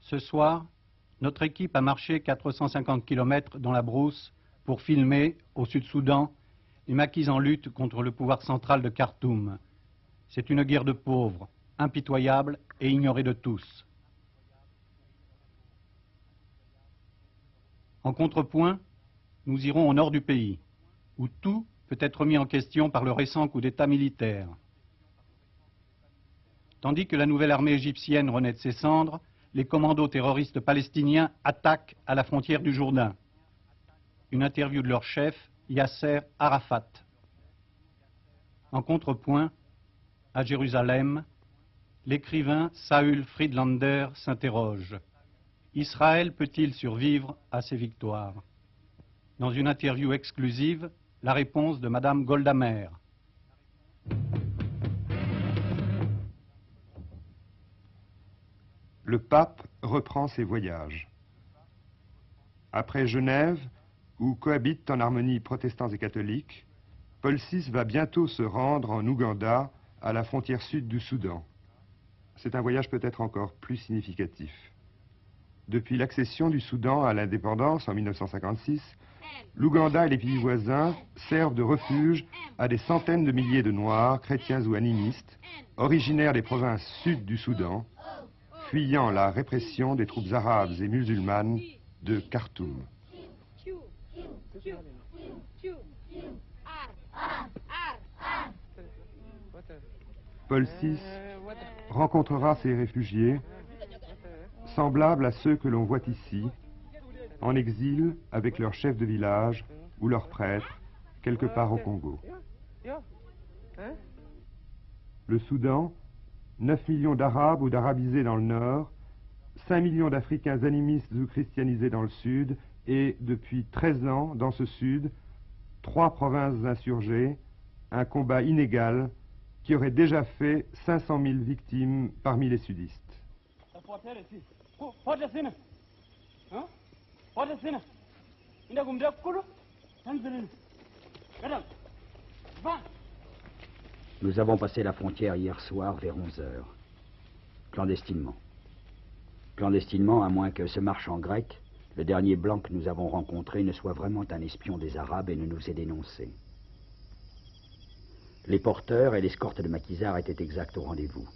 Ce soir, notre équipe a marché 450 km dans la brousse pour filmer, au Sud-Soudan, les maquis en lutte contre le pouvoir central de Khartoum. C'est une guerre de pauvres, impitoyable et ignorée de tous. En contrepoint, nous irons au nord du pays, où tout peut être mis en question par le récent coup d'État militaire. Tandis que la nouvelle armée égyptienne renaît de ses cendres, les commandos terroristes palestiniens attaquent à la frontière du Jourdain. Une interview de leur chef, Yasser Arafat. En contrepoint, à Jérusalem, l'écrivain Saül Friedlander s'interroge. Israël peut-il survivre à ces victoires? Dans une interview exclusive, la réponse de Madame Golda Meir. Le pape reprend ses voyages. Après Genève, où cohabitent en harmonie protestants et catholiques, Paul VI va bientôt se rendre en Ouganda, à la frontière sud du Soudan. C'est un voyage peut-être encore plus significatif. Depuis l'accession du Soudan à l'indépendance en 1956, l'Ouganda et les pays voisins servent de refuge à des centaines de milliers de Noirs, chrétiens ou animistes, originaires des provinces sud du Soudan, fuyant la répression des troupes arabes et musulmanes de Khartoum. Paul VI rencontrera ces réfugiés, semblables à ceux que l'on voit ici, en exil avec leur chef de village ou leur prêtre, quelque part au Congo. Le Soudan, 9 millions d'Arabes ou d'Arabisés dans le nord, 5 millions d'Africains animistes ou christianisés dans le sud, et depuis 13 ans, dans ce sud, 3 provinces insurgées, un combat inégal qui aurait déjà fait 500 000 victimes parmi les sudistes. Nous avons passé la frontière hier soir vers 11 heures, clandestinement. Clandestinement, à moins que ce marchand grec, le dernier blanc que nous avons rencontré, ne soit vraiment un espion des Arabes et ne nous ait dénoncés. Les porteurs et l'escorte de maquisards étaient exacts au rendez-vous.